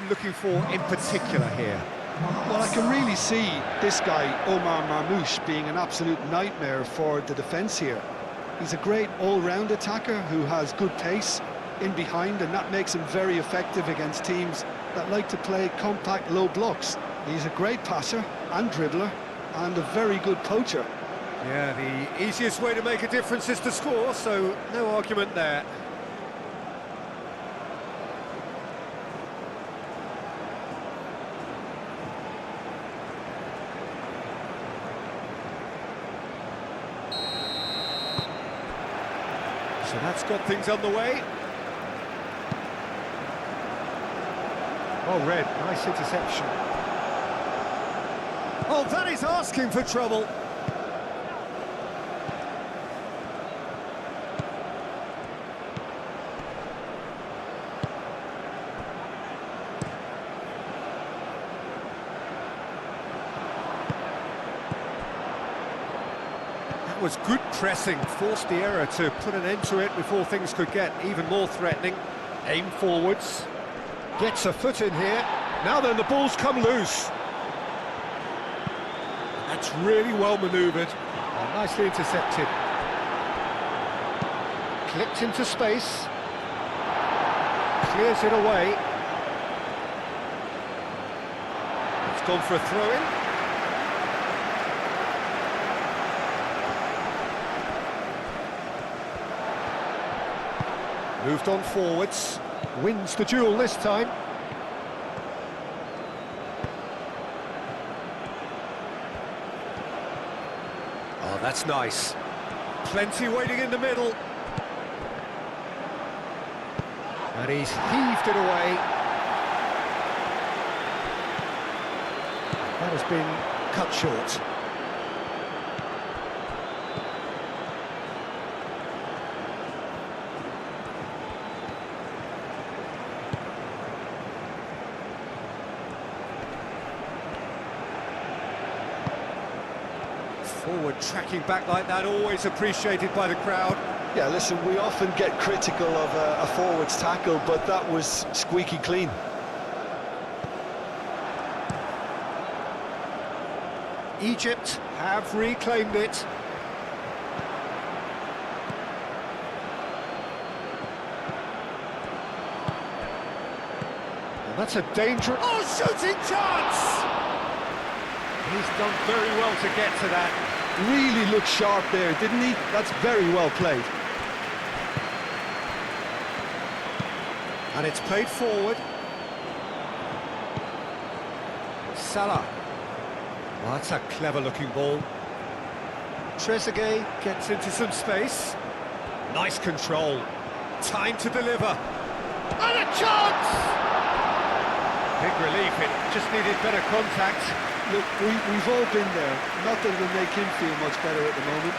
looking for in particular here? Well, I can really see this guy, Omar Marmoush, being an absolute nightmare for the defence here. He's a great all-round attacker who has good pace in behind, and that makes him very effective against teams that like to play compact, low blocks. He's a great passer and dribbler, and a very good poacher. Yeah, the easiest way to make a difference is to score, so no argument there. So that's got things underway. Oh, Red, nice interception. Oh, that is asking for trouble. That was good pressing, forced the error to put an end to it before things could get even more threatening. Aim forwards. Gets a foot in here. Now then, the ball's come loose. That's really well manoeuvred. Oh, nicely intercepted. Clipped into space. Clears it away. It's gone for a throw-in. Moved on forwards. Wins the duel this time. Oh, that's nice. Plenty waiting in the middle. And he's heaved it away. That has been cut short. Forward tracking back like that, always appreciated by the crowd. Yeah, listen, we often get critical of a forward's tackle, but that was squeaky clean. Egypt have reclaimed it. And that's a dangerous... Oh, shooting chance! He's done very well to get to that. Really looked sharp there, didn't he? That's very well played. And it's played forward. Salah. Well, that's a clever-looking ball. Trezeguet gets into some space. Nice control. Time to deliver. And a chance! Big relief, it just needed better contact. Look, we've all been there. Not that it'll make him feel much better at the moment.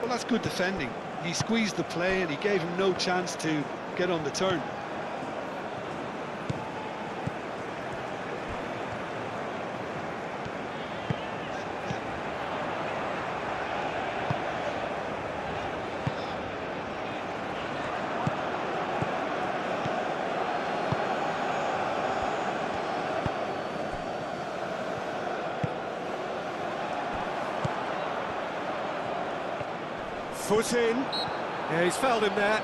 Well, that's good defending. He squeezed the play and he gave him no chance to get on the turn. Foot in. Yeah, he's fouled him there.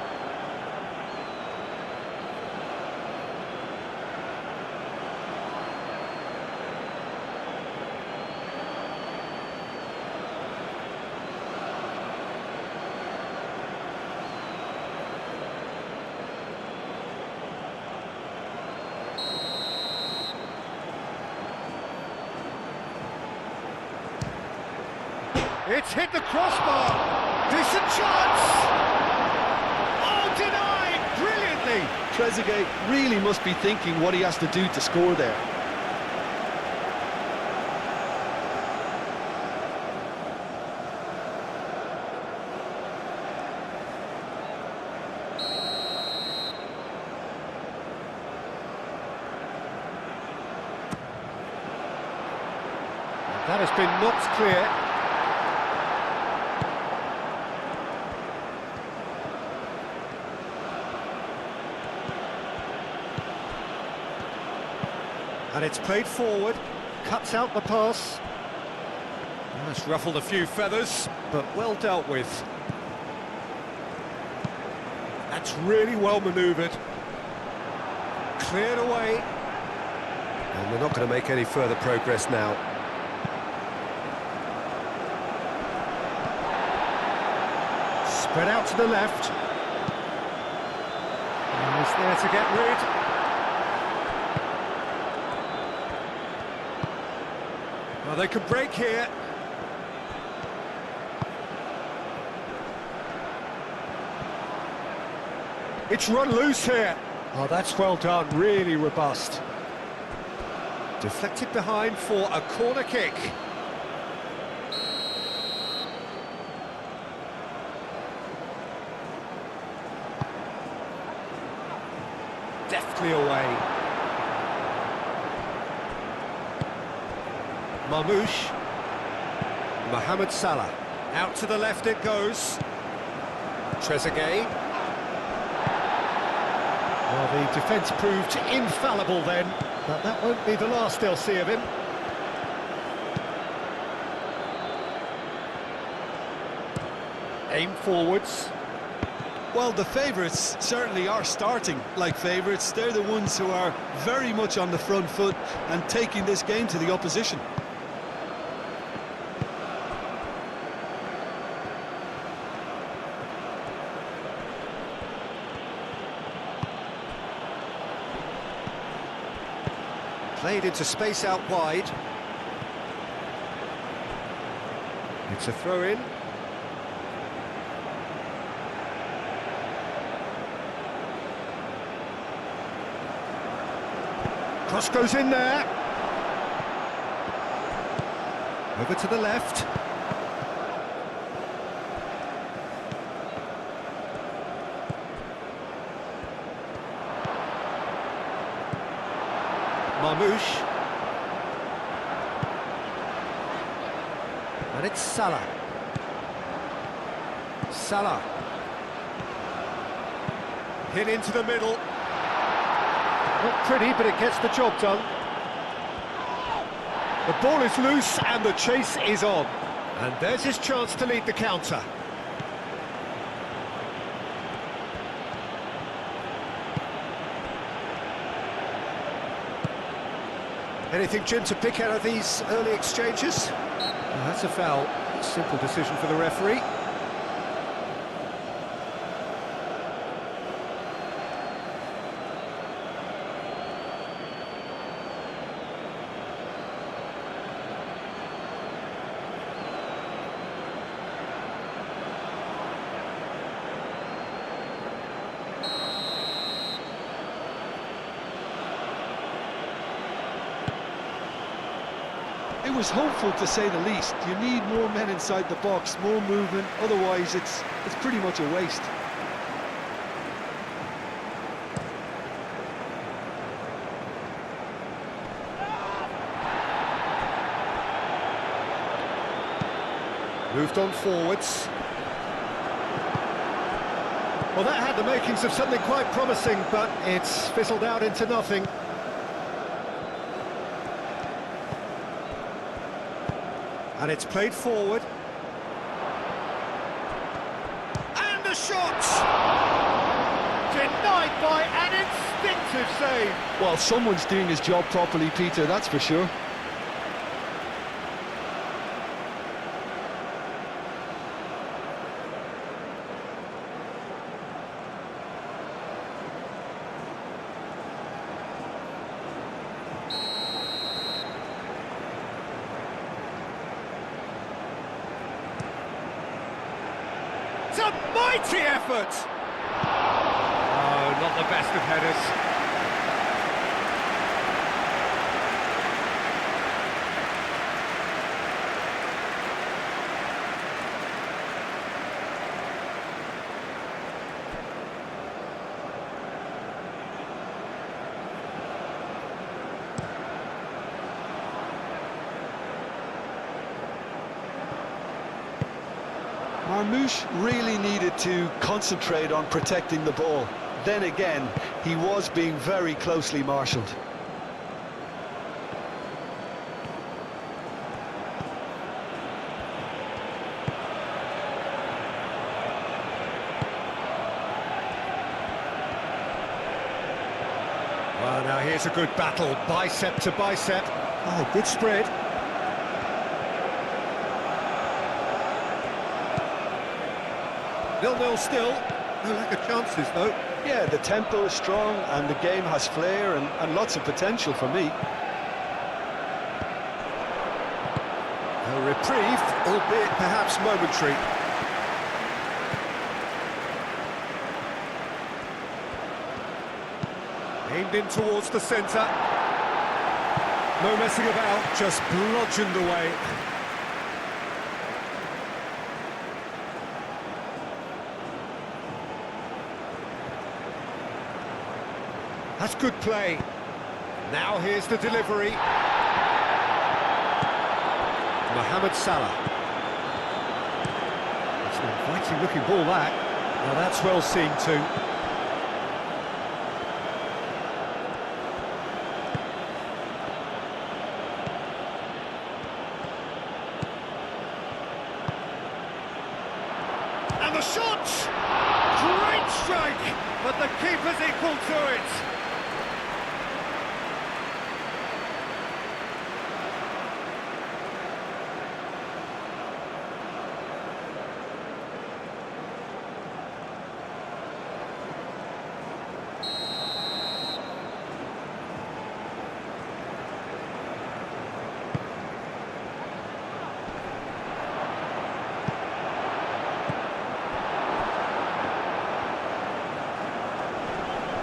It's hit the crossbar. Decent chance! Oh, denied! Brilliantly! Trezeguet really must be thinking what he has to do to score there. That has been knocked clear. And it's played forward, cuts out the pass. That's ruffled a few feathers, but well dealt with. That's really well manoeuvred. Cleared away. And they're not going to make any further progress now. Spread out to the left. And he's there to get rid. Well, they could break here. It's run loose here. Oh, that's well done, really robust. Deflected behind for a corner kick. Deftly away. Marmoush. Mohamed Salah. Out to the left it goes. Trezeguet. Well, the defence proved infallible then, but that won't be the last they'll see of him. Aim forwards. Well, the favourites certainly are starting like favourites. They're the ones who are very much on the front foot and taking this game to the opposition. Played into space out wide. It's a throw-in. Cross goes in there. Over to the left. Marmoush. And it's Salah. Salah. Hit into the middle. Not pretty, but it gets the job done. The ball is loose and the chase is on. And there's his chance to lead the counter. Anything, Jim, to pick out of these early exchanges? Well, that's a foul. Simple decision for the referee. It was hopeful, to say the least. You need more men inside the box, more movement, otherwise it's pretty much a waste. Moved on forwards. Well, that had the makings of something quite promising, but it's fizzled out into nothing. And it's played forward. And a shot! Denied by an instinctive save. Well, someone's doing his job properly, Peter, that's for sure. It's a mighty effort! Oh, not the best of headers. Marmoush really needed to concentrate on protecting the ball. Then again, he was being very closely marshalled. Well, now here's a good battle, bicep to bicep. Oh, good spread. 0-0 still. No lack of chances, though. Yeah, the tempo is strong and the game has flair and lots of potential for me. A reprieve, albeit perhaps momentary. Aimed in towards the centre. No messing about, just bludgeoned away. That's good play. Now here's the delivery. Mohamed Salah. It's an inviting looking ball, that. Now that's well seen too. And the shot! Great strike! But the keeper's equal to it.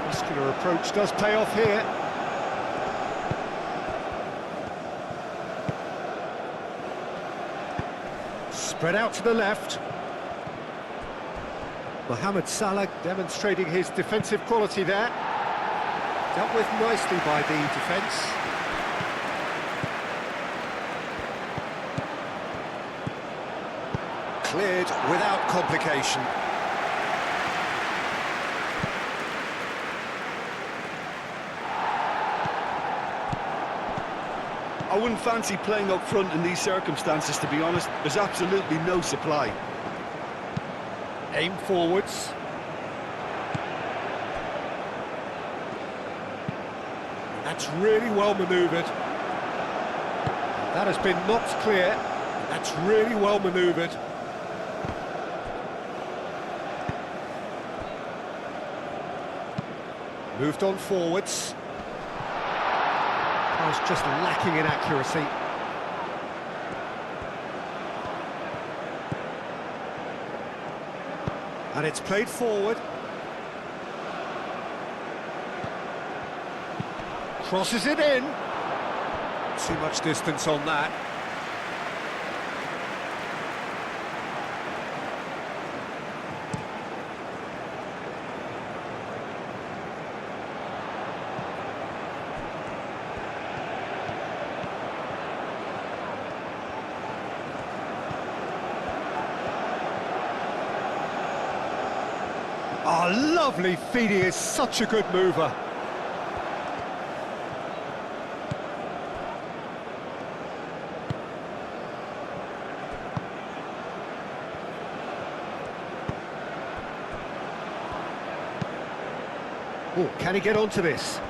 Muscular approach does pay off here. Spread out to the left. Mohamed Salah demonstrating his defensive quality there. Dealt with nicely by the defence. Cleared without complication. I wouldn't fancy playing up front in these circumstances, to be honest. There's absolutely no supply. Aim forwards. That's really well manoeuvred. That has been knocked clear. That's really well manoeuvred. Moved on forwards. Pass just lacking in accuracy. And it's played forward. Crosses it in. Too much distance on that. Oh, lovely feed, he is such a good mover. Oh, can he get onto this?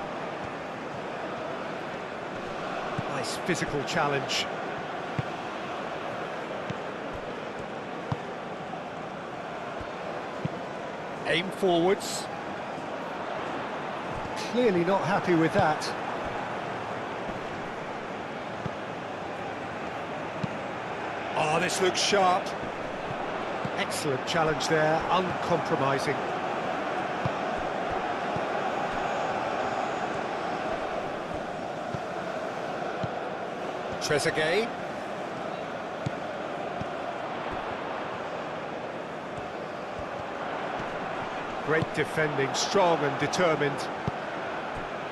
Nice physical challenge. Aim forwards. Clearly not happy with that. Oh, this looks sharp. Excellent challenge there, uncompromising. Trezeguet. Great defending, strong and determined.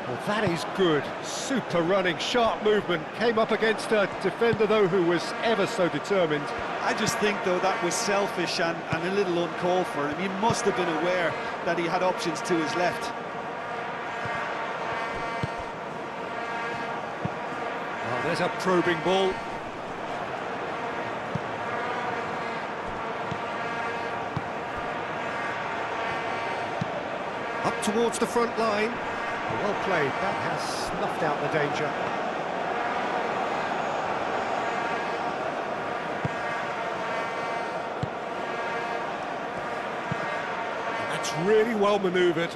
Well, that is good. Super running, sharp movement. Came up against a defender, though, who was ever so determined. I just think, though, that was selfish and a little uncalled for him. He must have been aware that he had options to his left. Well, there's a probing ball. Up towards the front line. Well played, that has snuffed out the danger. That's really well manoeuvred.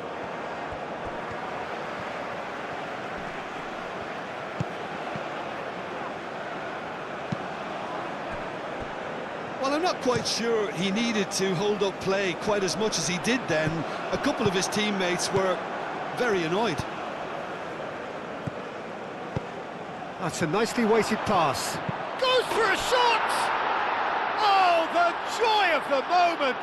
Well, I'm not quite sure he needed to hold up play quite as much as he did then. A couple of his teammates were very annoyed. That's a nicely weighted pass. Goes for a shot! Oh, the joy of the moment!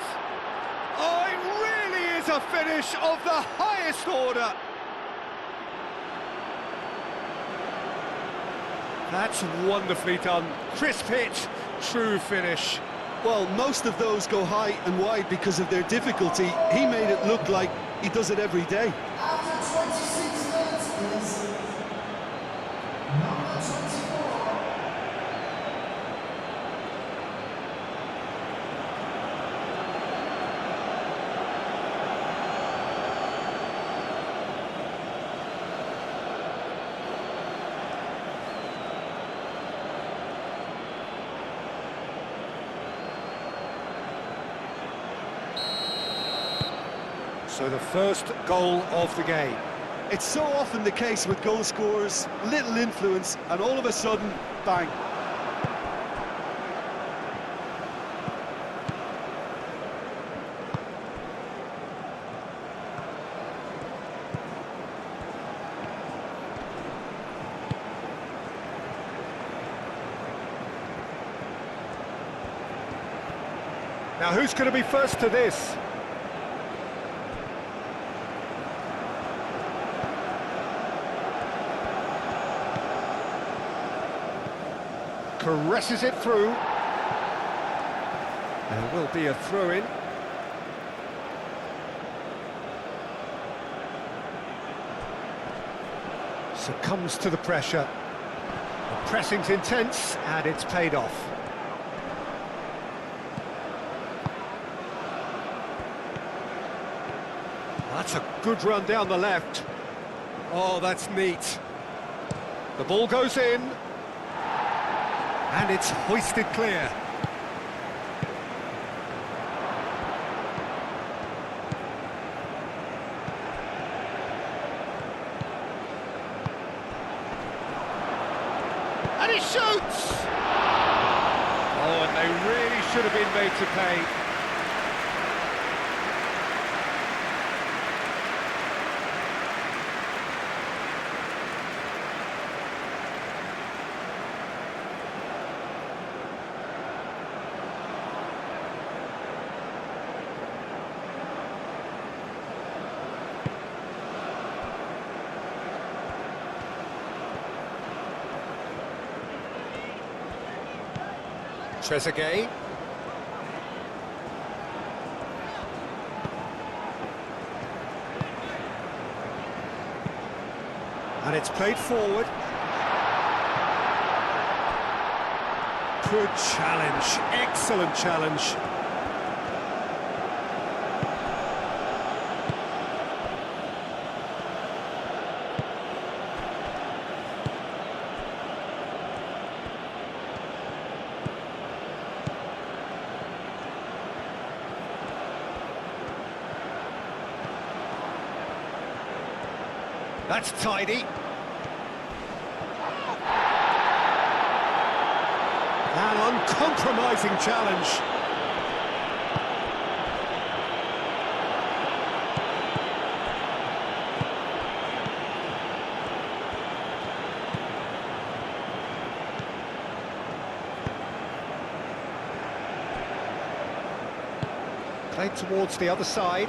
Oh, it really is a finish of the highest order. That's wonderfully done. Crisp hit, true finish. Well, most of those go high and wide because of their difficulty. He made it look like he does it every day. After 26 minutes is number 24. So the first goal of the game. It's so often the case with goal scorers, little influence, and all of a sudden, bang. Now who's going to be first to this? Caresses it through. There will be a throw-in. Succumbs to the pressure. The pressing's intense, and it's paid off. That's a good run down the left. Oh, that's neat. The ball goes in. And it's hoisted clear. And he shoots! Oh, and they really should have been made to pay. Trezeguet. And it's played forward. Good challenge, excellent challenge. That's tidy. An uncompromising challenge. Played towards the other side.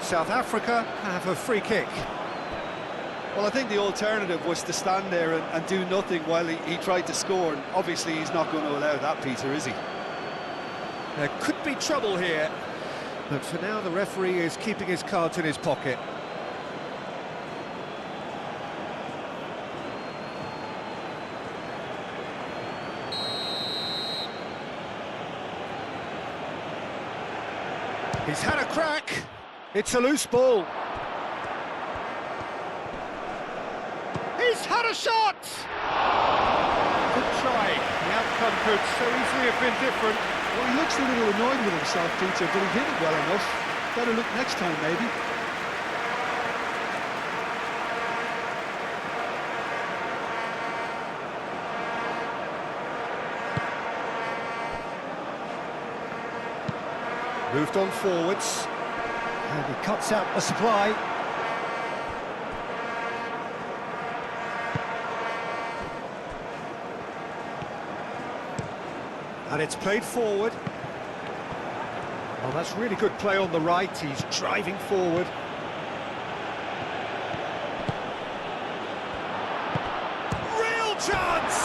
South Africa have a free kick. Well, I think the alternative was to stand there and do nothing while he tried to score. And obviously, he's not going to allow that, Peter, is he? There could be trouble here, but for now the referee is keeping his cards in his pocket. He's had a crack. It's a loose ball. He's had a shot! Good try. The outcome could so easily have been different. Well, he looks a little annoyed with himself, Peter, but he hit it well enough. Better look next time, maybe. Moved on forwards. And he cuts out the supply. And it's played forward. Well, that's really good play on the right. He's driving forward. Real chance!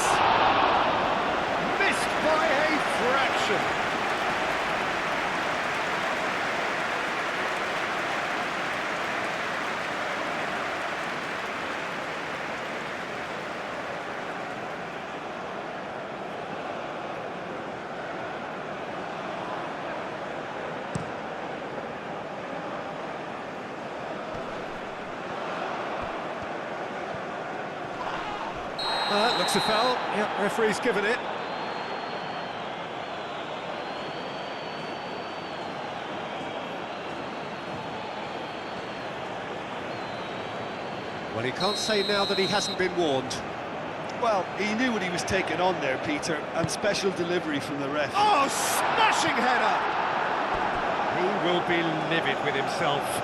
Missed by a fraction. Looks a foul. Yep, referee's given it. Well, he can't say now that he hasn't been warned. Well, he knew what he was taking on there, Peter, and special delivery from the ref. Oh, smashing header! He will be livid with himself.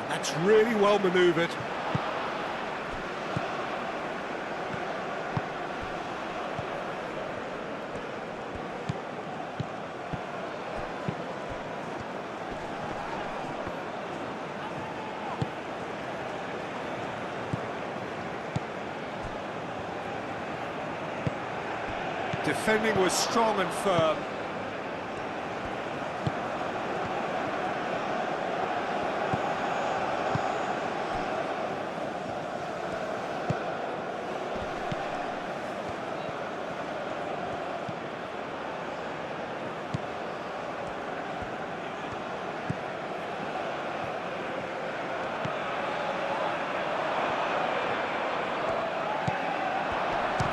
That's really well manoeuvred. Defending was strong and firm.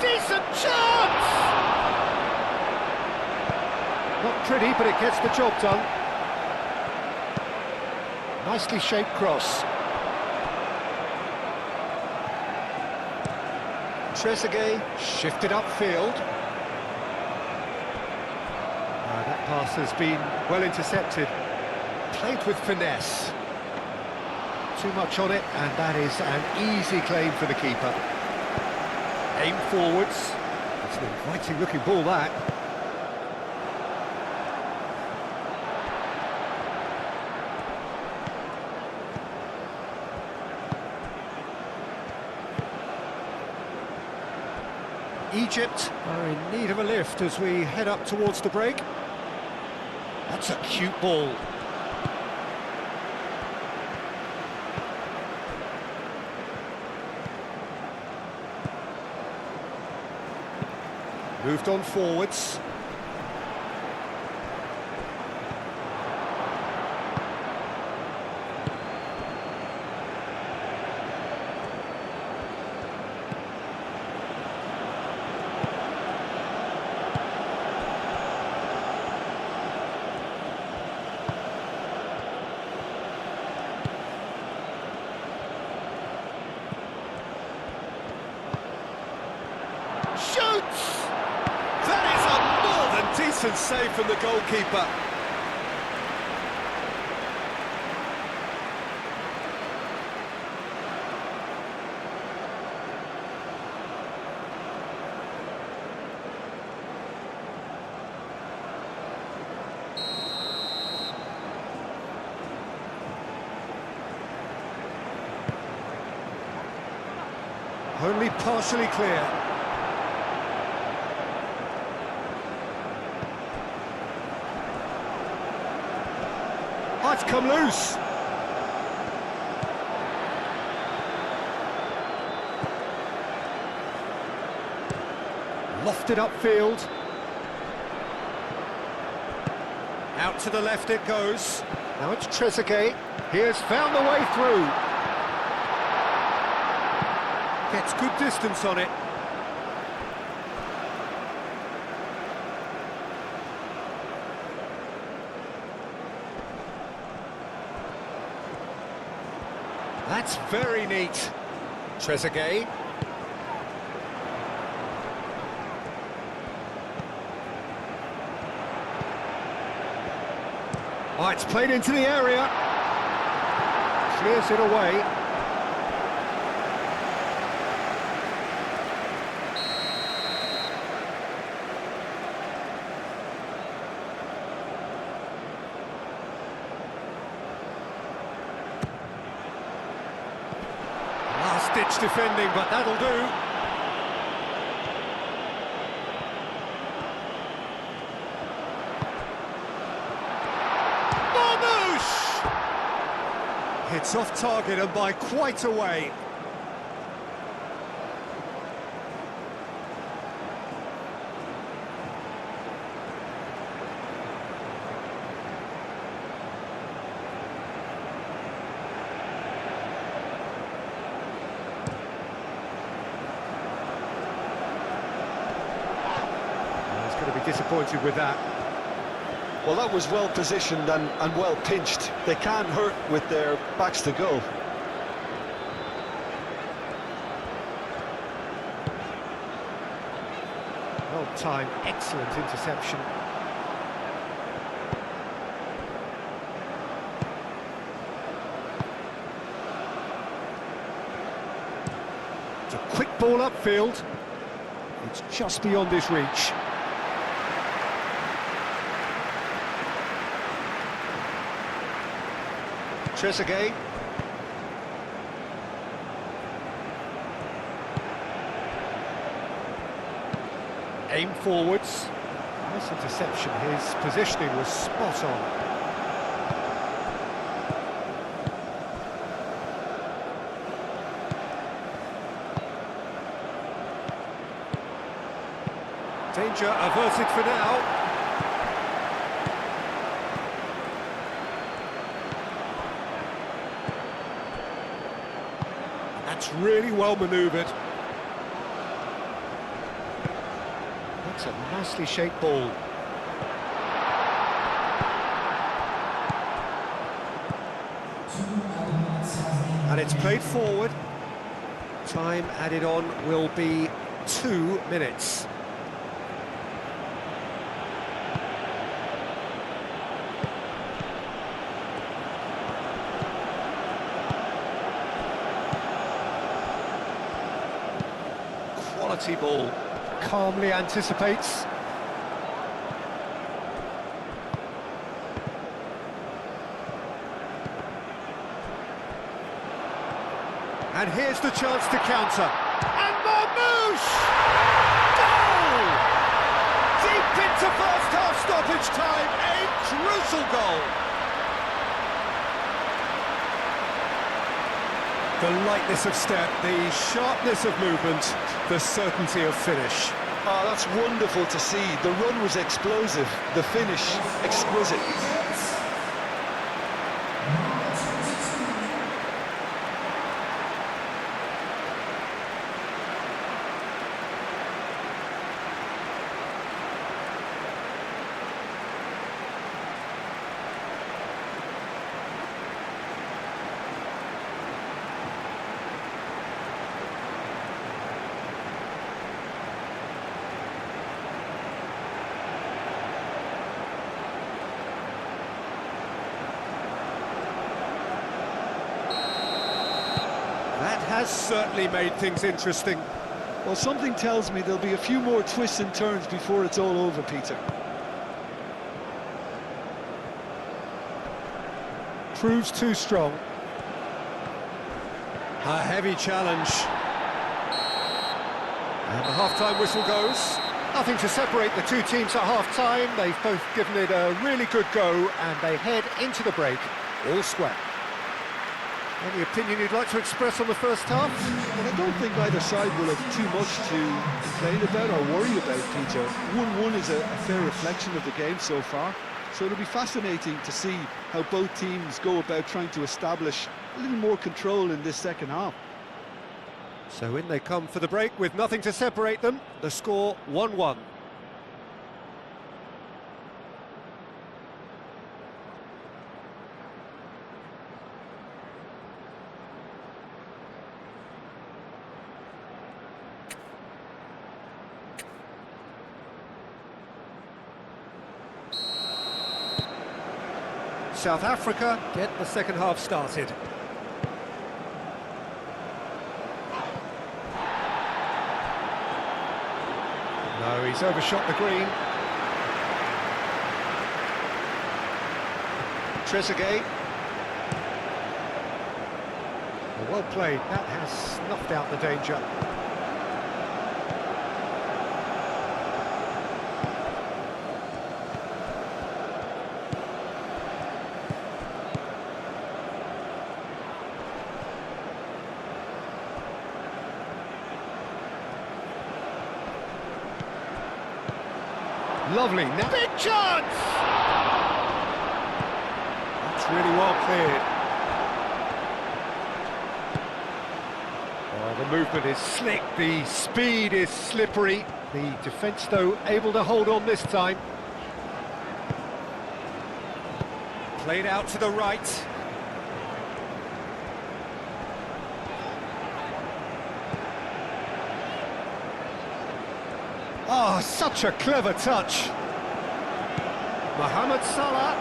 Decent chance! Not pretty, but it gets the job done. Nicely shaped cross. Trezeguet shifted upfield. That pass has been well intercepted. Played with finesse. Too much on it, and that is an easy claim for the keeper. Aim forwards. It's an inviting looking ball, that. Egypt are in need of a lift as we head up towards the break. That's a cute ball. Moved on forwards. Shoots! That is a more than decent save from the goalkeeper. Only partially clear. Oh, it's come loose. Lofted upfield. Out to the left it goes. Now it's Trezeguet. He has found the way through. Gets good distance on it. That's very neat. Trezeguet. Oh, it's played into the area. Clears it away. Last-ditch defending, but that'll do. It's off target and by quite a way. He's going to be disappointed with that. Well, that was well positioned and well pinched. They can't hurt with their backs to goal. Well timed, excellent interception. It's a quick ball upfield. It's just beyond his reach. Trezeguet. Aim forwards. Nice interception. His positioning was spot on. Danger averted for now. That's really well manoeuvred. That's a nicely shaped ball. And it's played forward. Time added on will be 2 minutes. Quality ball, calmly anticipates. And here's the chance to counter. And Marmouche! Goal! Deep into first half stoppage time, a crucial goal. The lightness of step, the sharpness of movement, the certainty of finish. Oh, that's wonderful to see. The run was explosive, the finish exquisite. That has certainly made things interesting. Well, something tells me there'll be a few more twists and turns before it's all over, Peter. Proves too strong. A heavy challenge. And the half-time whistle goes. Nothing to separate the two teams at half-time. They've both given it a really good go, and they head into the break all square. Any opinion you'd like to express on the first half? Well, I don't think either side will have too much to complain about or worry about, Peter. 1-1 is a fair reflection of the game so far, so it'll be fascinating to see how both teams go about trying to establish a little more control in this second half. So in they come for the break with nothing to separate them. The score 1-1. South Africa get the second half started. No, he's overshot the green. Trezeguet. Well played, that has snuffed out the danger. Lovely, now big chance! That's really well cleared. Oh, the movement is slick, the speed is slippery. The defence, though, able to hold on this time. Played out to the right. Oh, such a clever touch. Mohamed Salah.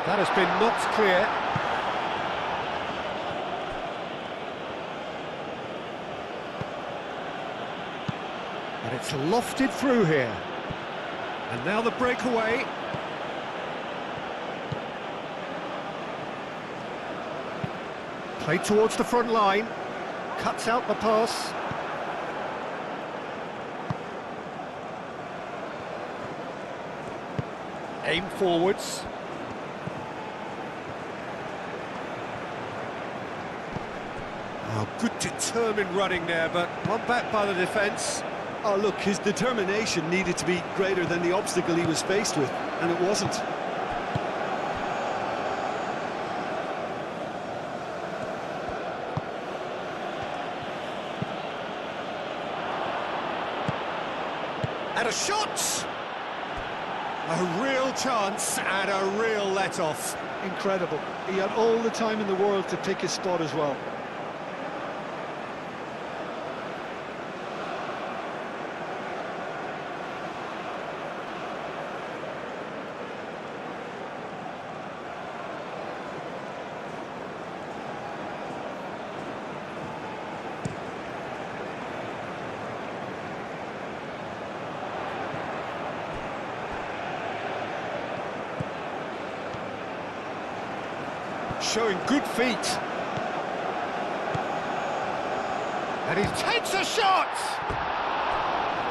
That has been knocked clear. And it's lofted through here. And now the breakaway. Played towards the front line. Cuts out the pass. Aim forwards. Oh, good determined running there, but one back by the defence. Oh, look, his determination needed to be greater than the obstacle he was faced with, and it wasn't. And a shot! A real chance and a real let-off. Incredible. He had all the time in the world to pick his spot as well. Showing good feet. And he takes a shot!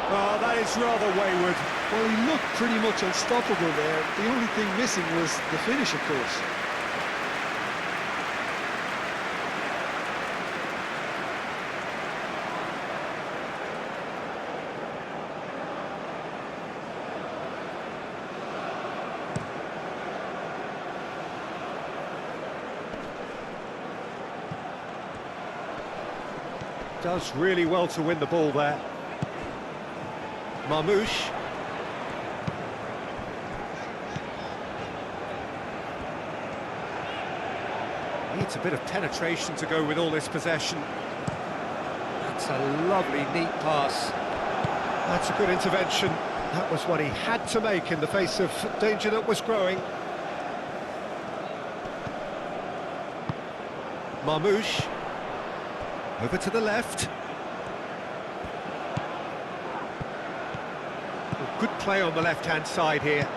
Oh, that is rather wayward. Well, he looked pretty much unstoppable there. The only thing missing was the finish, of course. Does really well to win the ball there. Marmoush. Needs a bit of penetration to go with all this possession. That's a lovely, neat pass. That's a good intervention. That was what he had to make in the face of danger that was growing. Marmoush. Over to the left. Good play on the left-hand side here.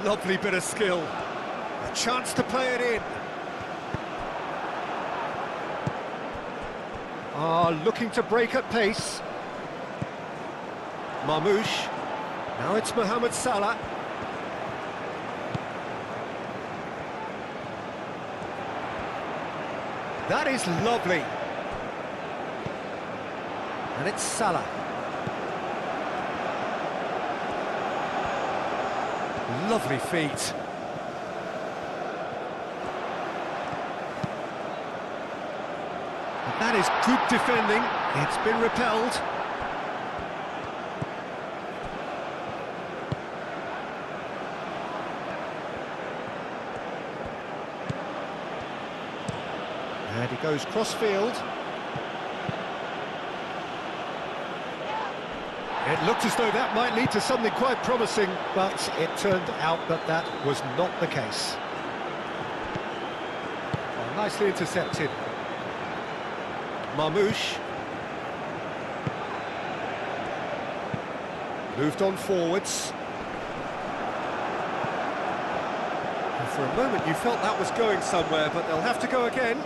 Lovely bit of skill. A chance to play it in. are looking to break at pace. Marmoush. Now it's Mohamed Salah. That is lovely. And it's Salah. Lovely feet. That is good defending. It's been repelled. And he goes cross-field. It looked as though that might lead to something quite promising, but it turned out that that was not the case. Oh, nicely intercepted. Marmoush. Moved on forwards. And for a moment you felt that was going somewhere, but they'll have to go again.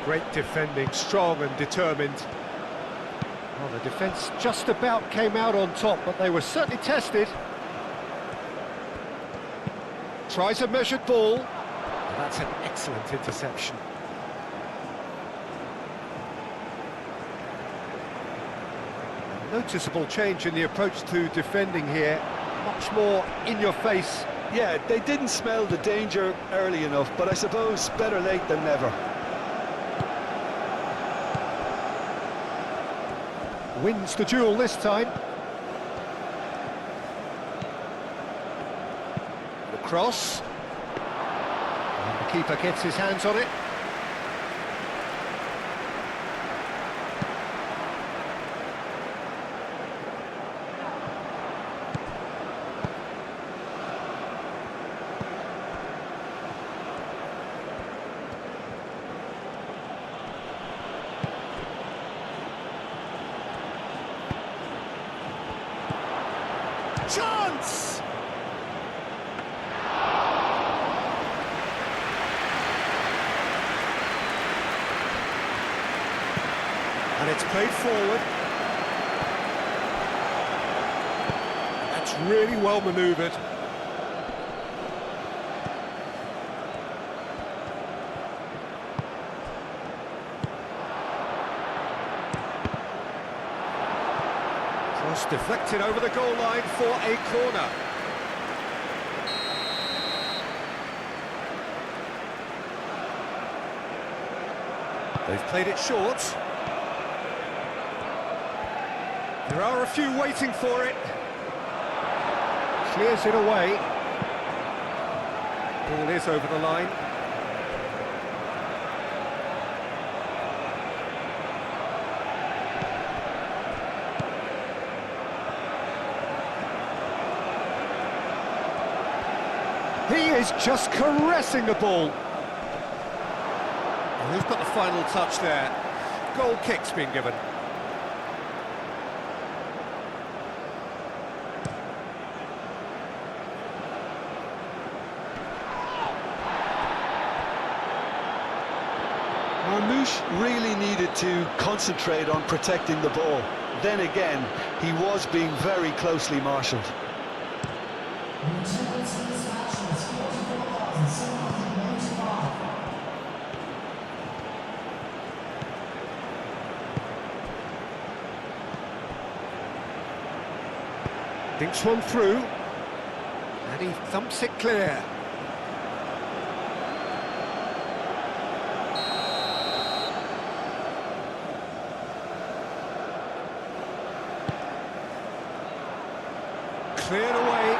Great defending, strong and determined. Well, the defence just about came out on top, but they were certainly tested. Tries a measured ball. Well, that's an excellent interception. A noticeable change in the approach to defending here. Much more in your face. Yeah, they didn't smell the danger early enough, but I suppose better late than never. Wins the duel this time. The cross. And the keeper gets his hands on it. Chance! And it's played forward. That's really well manoeuvred. Cross deflected over the goal line for a corner. They've played it short. There are a few waiting for it. Clears it away. Ball is over the line. He is just caressing the ball. And who's got the final touch there? Goal kick's been given. Marmoush really needed to concentrate on protecting the ball. Then again, he was being very closely marshalled. Dinks one through, and he thumps it clear. Cleared away.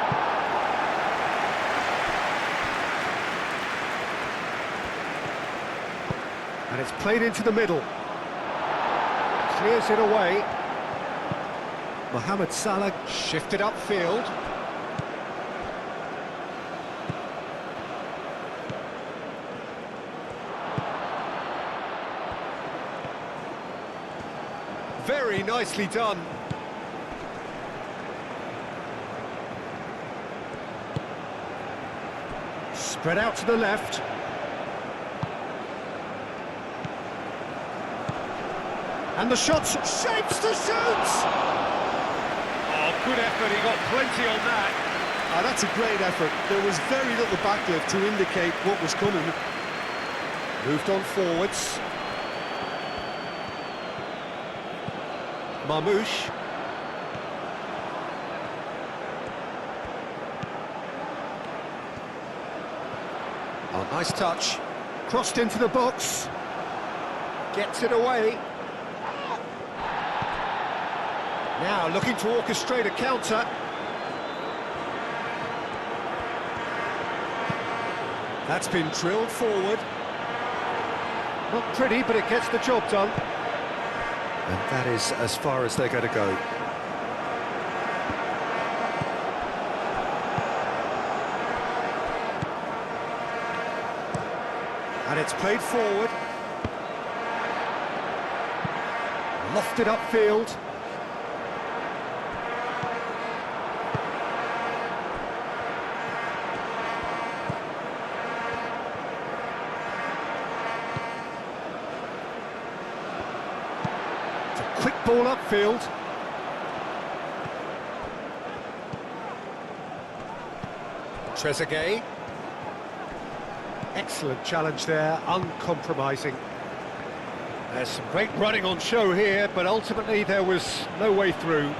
And it's played into the middle. Clears it away. Mohamed Salah shifted upfield. Very nicely done. Spread out to the left. And the shot shapes to shoot! Oh, good effort, he got plenty on that. Ah, that's a great effort. There was very little backlift to indicate what was coming. Moved on forwards. Marmoush. Oh, nice touch. Crossed into the box. Gets it away. Now looking to orchestrate a counter. That's been drilled forward. Not pretty, but it gets the job done. And that is as far as they're going to go. And it's played forward. Lofted upfield. Quick ball upfield. Trezeguet. Excellent challenge there, uncompromising. There's some great running on show here, but ultimately there was no way through.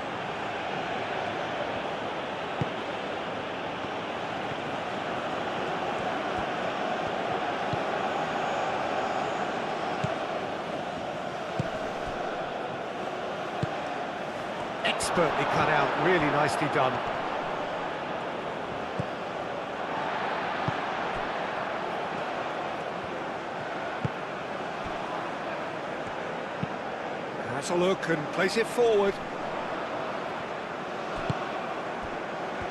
Expertly cut out, really nicely done. Has a look and plays it forward.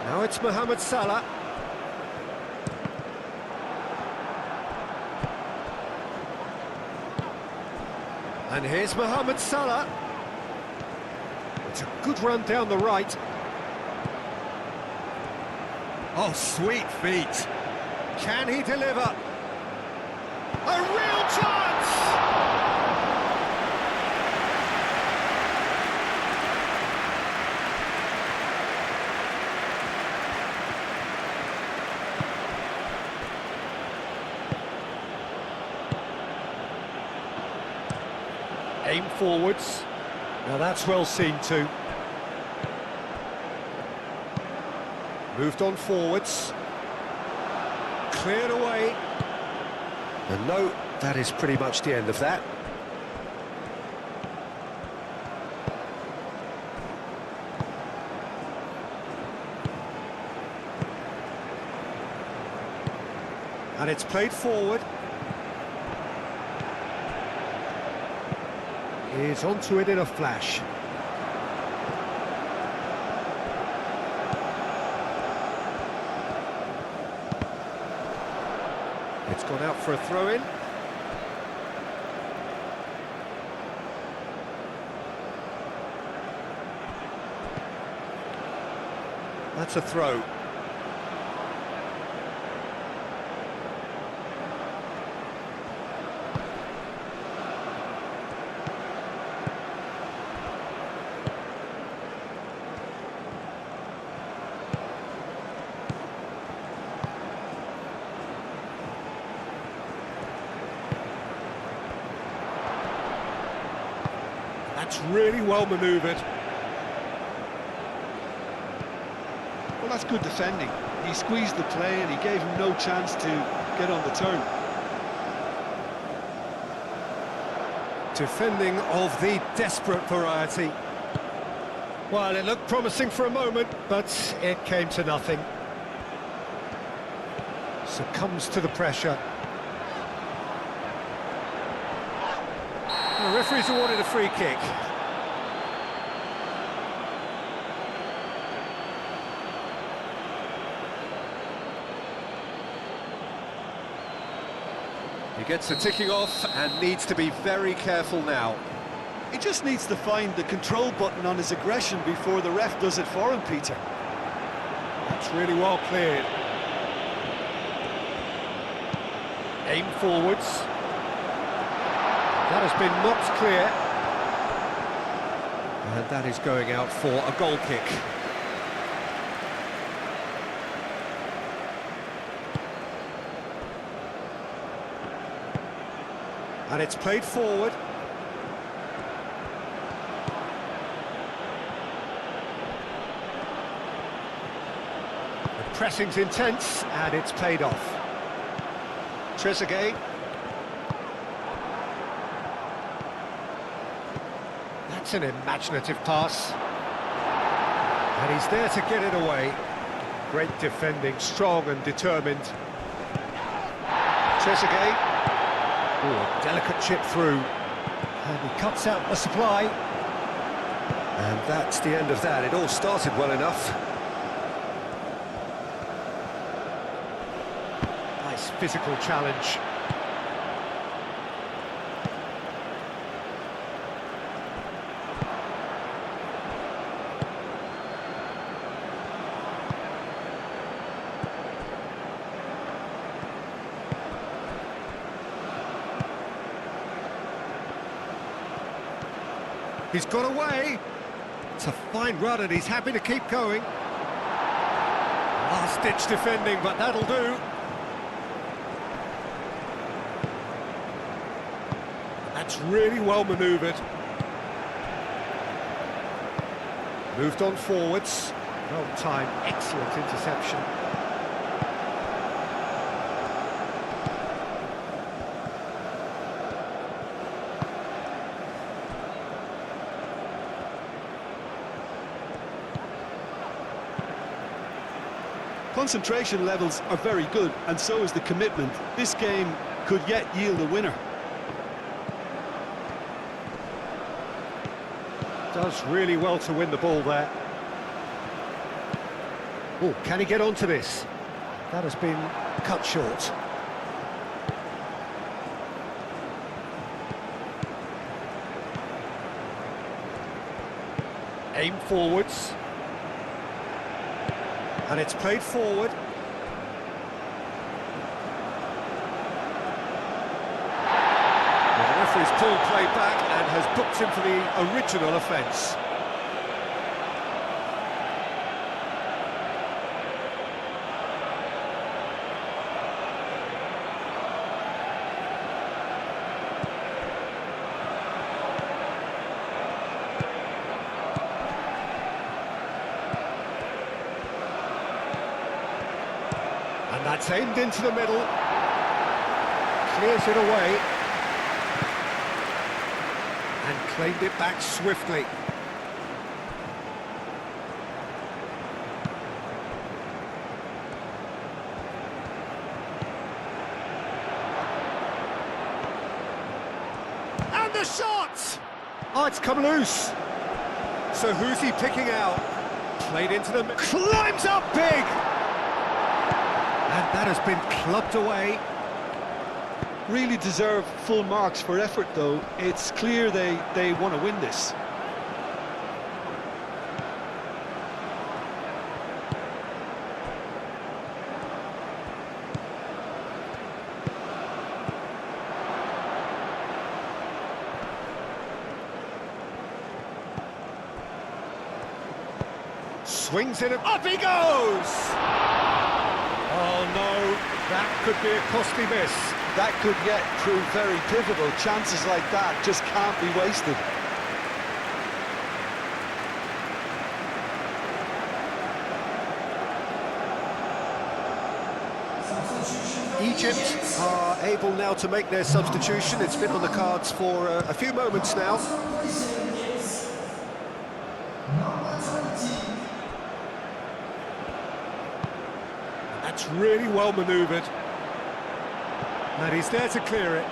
Now it's Mohamed Salah. And here's Mohamed Salah. It's a good run down the right. Oh, sweet feet. Can he deliver? A real chance! Aim forwards. Now that's well seen too. Moved on forwards. Cleared away. And no, that is pretty much the end of that. And it's played forward. Is onto it in a flash. It's gone out for a throw-in. That's a throw. That's really well manoeuvred. Well, that's good defending. He squeezed the play and he gave him no chance to get on the turn. Defending of the desperate variety. Well, it looked promising for a moment, but it came to nothing. Succumbs to the pressure. The referee's awarded a free kick. He gets the ticking off and needs to be very careful now. He just needs to find the control button on his aggression before the ref does it for him, Peter. That's really well cleared. Aim forwards. That has been knocked clear. And that is going out for a goal kick. And it's played forward. The pressing's intense, and it's paid off. Trezeguet. That's an imaginative pass. And he's there to get it away. Great defending, strong and determined. Trezeguet. Ooh, a delicate chip through. And he cuts out the supply. And that's the end of that. It all started well enough. Nice physical challenge. He's got away. It's a fine run and he's happy to keep going. Last-ditch defending, but that'll do. That's really well manoeuvred. Moved on forwards. Well timed, excellent interception. Concentration levels are very good, and so is the commitment. This game could yet yield a winner. Does really well to win the ball there. Oh, can he get onto this? That has been cut short. Aim forwards. And it's played forward. The referee's pulled play back and has booked him for the original offence. And that's aimed into the middle. Clears it away. And claimed it back swiftly. And the shot! Oh, it's come loose. So who's he picking out? Played into the... Climbs up big! And that has been clubbed away. Really deserve full marks for effort, though. It's clear they want to win this. Swings it, up he goes! Oh no, that could be a costly miss. That could yet prove very pivotal. Chances like that just can't be wasted. Egypt are able now to make their substitution. It's been on the cards for a few moments now. That's really well manoeuvred. And he's there to clear it.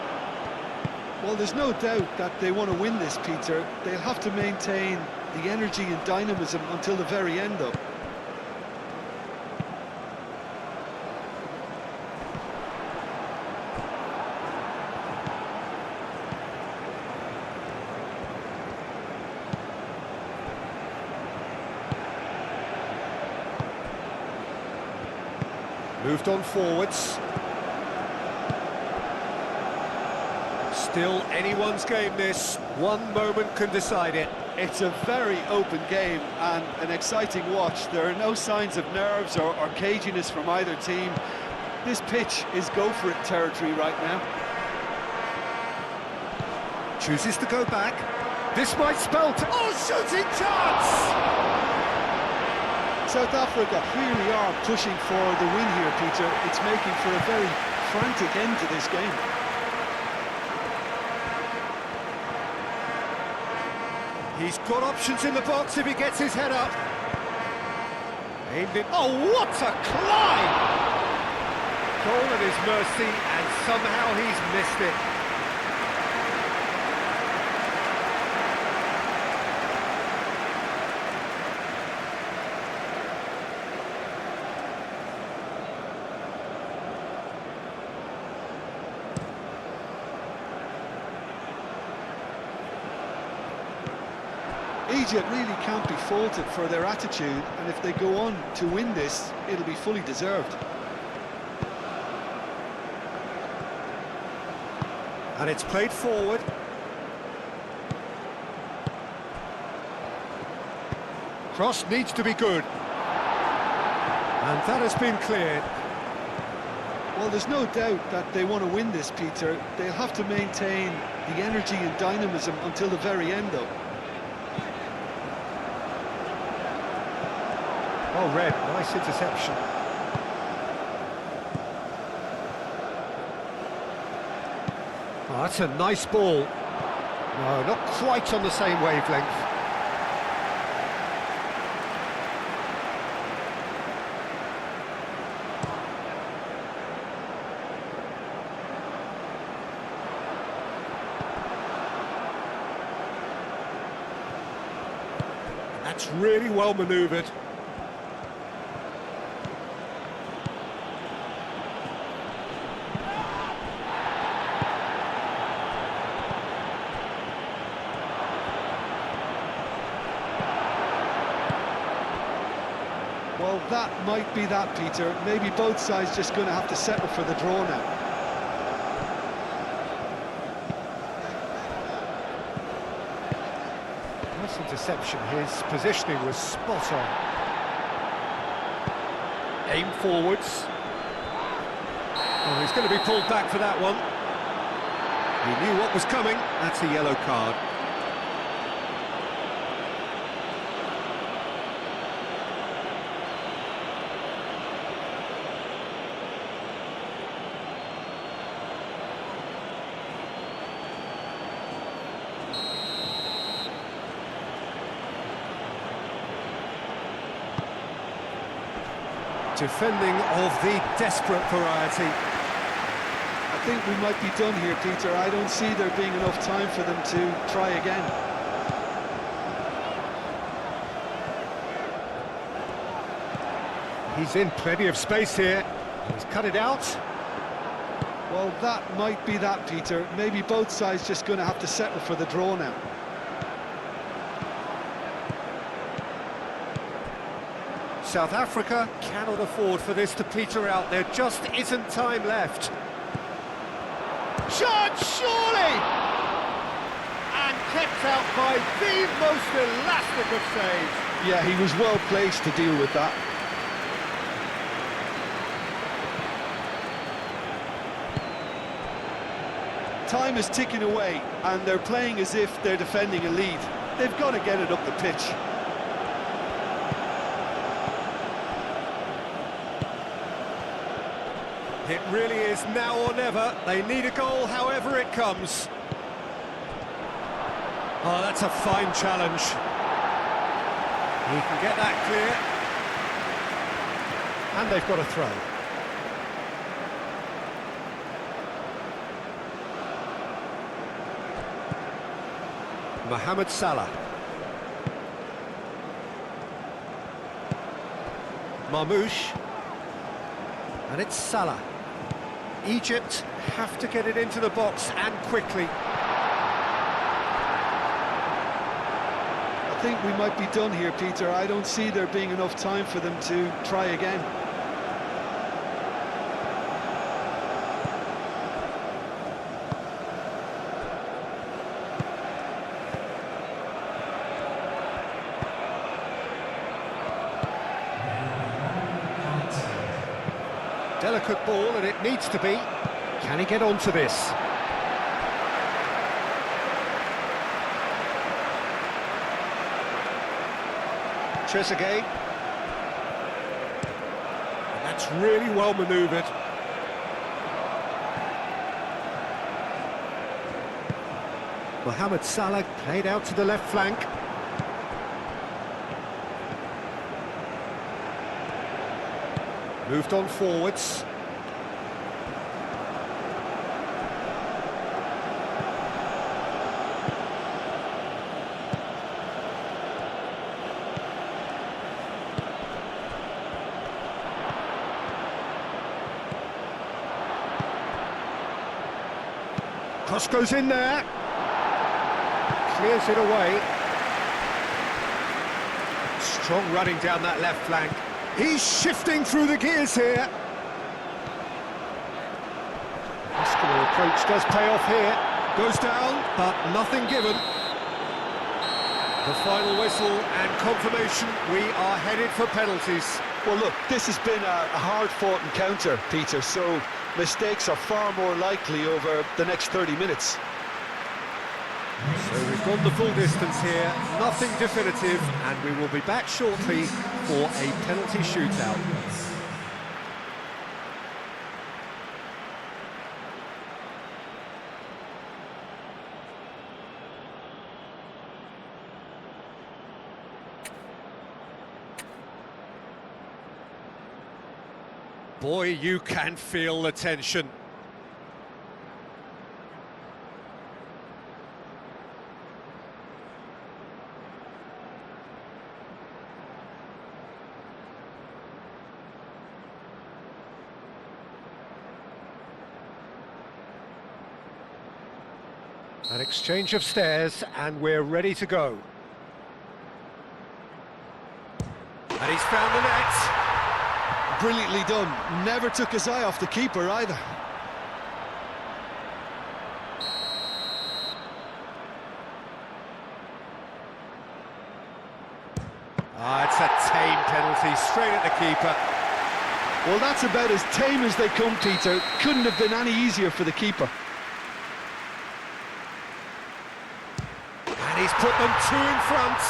Well, there's no doubt that they want to win this, Peter. They'll have to maintain the energy and dynamism until the very end, though. Moved on forwards. Still anyone's game this. One moment can decide it. It's a very open game and an exciting watch. There are no signs of nerves or caginess from either team. This pitch is go-for-it territory right now. Chooses to go back. This might spell... Oh, shooting chance! South Africa really are pushing for the win here, Peter. It's making for a very frantic end to this game. He's got options in the box if he gets his head up. Aimed it. Oh, what a climb! Goal at his mercy, and somehow he's missed it. Egypt really can't be faulted for their attitude, and if they go on to win this, it'll be fully deserved. And it's played forward. Cross needs to be good. And that has been cleared. Well, there's no doubt that they want to win this, Peter. They'll have to maintain the energy and dynamism until the very end, though. Well read, nice interception. Oh, that's a nice ball. No, not quite on the same wavelength. That's really well manoeuvred. Well, that might be that, Peter. Maybe both sides just going to have to settle for the draw now. Nice interception. His positioning was spot on. Aim forwards. Oh, he's going to be pulled back for that one. He knew what was coming. That's a yellow card. Defending of the desperate variety. I think we might be done here, Peter. I don't see there being enough time for them to try again. He's in plenty of space here. He's cut it out. Well, that might be that, Peter. Maybe both sides just going to have to settle for the draw now. South Africa cannot afford for this to peter out. There just isn't time left. Shot, surely! And kept out by the most elastic of saves. Yeah, he was well placed to deal with that. Time is ticking away, and they're playing as if they're defending a lead. They've got to get it up the pitch. It really is now or never. They need a goal, however it comes. Oh, that's a fine challenge. He can get that clear. And they've got a throw. Mohamed Salah. Marmoush. And it's Salah. Egypt have to get it into the box and quickly. I think we might be done here, Peter. I don't see there being enough time for them to try again. delicate ball, and it needs to be. Can he get onto this? Trezeguet. And that's really well manoeuvred. Mohamed Salah played out to the left flank. Moved on forwards. Cross goes in there. Clears it away. Strong running down that left flank. He's shifting through the gears here. Muscular approach does pay off here. Goes down, but nothing given. The final whistle and confirmation, we are headed for penalties. Well, look, this has been a hard-fought encounter, Peter, so mistakes are far more likely over the next 30 minutes. So we've gone the full distance here, nothing definitive, and we will be back shortly for a penalty shootout. Boy, you can feel the tension. An exchange of stares, and we're ready to go. And he's found the net. Brilliantly done. Never took his eye off the keeper either. It's a tame penalty, straight at the keeper. Well, that's about as tame as they come, Peter. Couldn't have been any easier for the keeper. And he's put them two in front.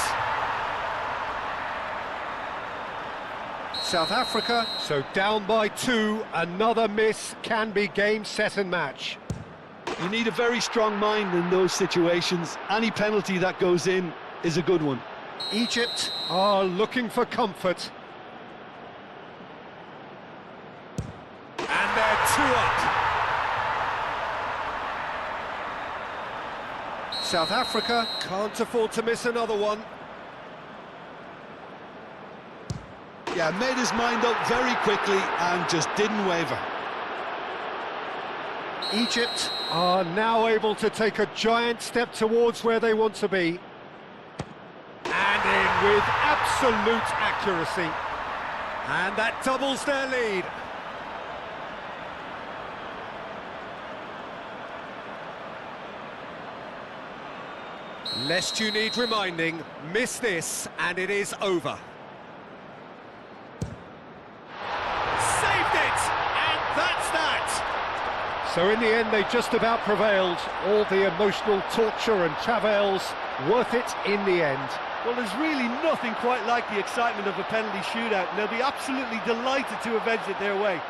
South Africa, so down by 2, another miss can be game, set and match. You need a very strong mind in those situations. Any penalty that goes in is a good one. Egypt are looking for comfort. And they're 2 up. South Africa can't afford to miss another one. Yeah, made his mind up very quickly and just didn't waver. Egypt are now able to take a giant step towards where they want to be. And in with absolute accuracy. And that doubles their lead. Lest you need reminding, miss this and it is over. Saved it! And that's that! So in the end, they just about prevailed. All the emotional torture and travails, worth it in the end. Well, there's really nothing quite like the excitement of a penalty shootout, and they'll be absolutely delighted to have edged it their way.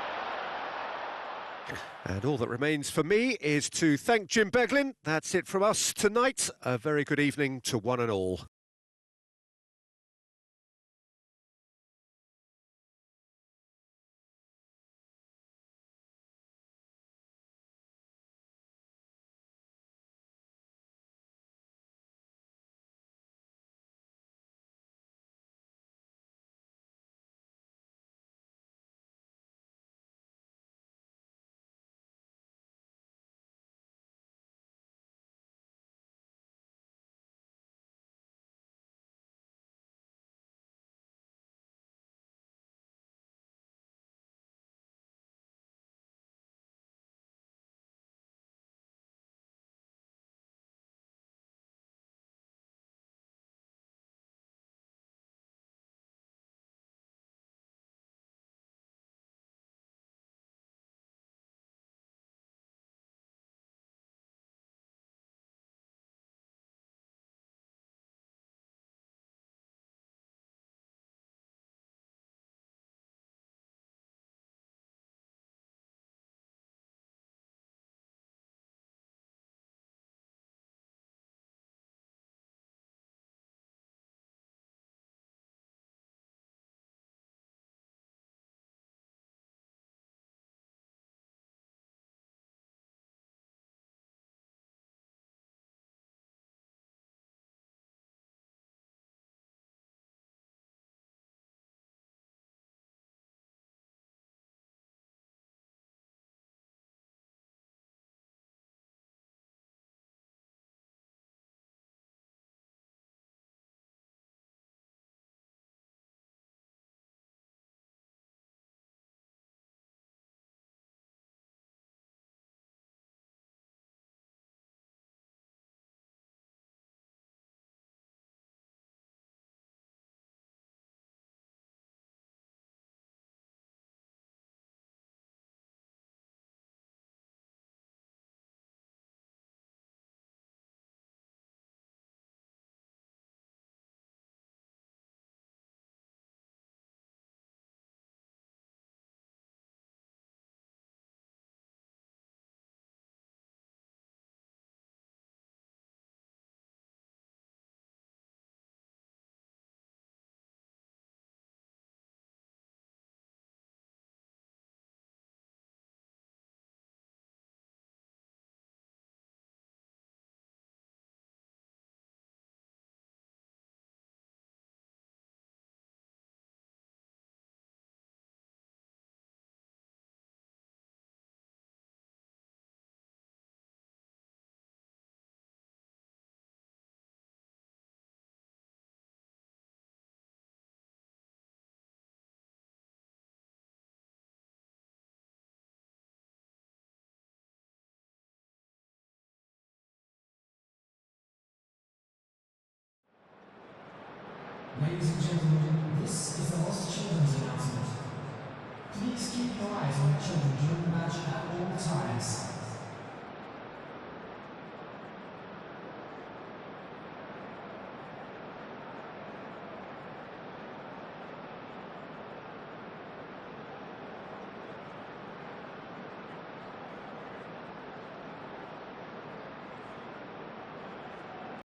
And all that remains for me is to thank Jim Beglin. That's it from us tonight. A very good evening to one and all. Ladies and gentlemen, this is the last children's announcement. Please keep your eyes on the children during the match at all times.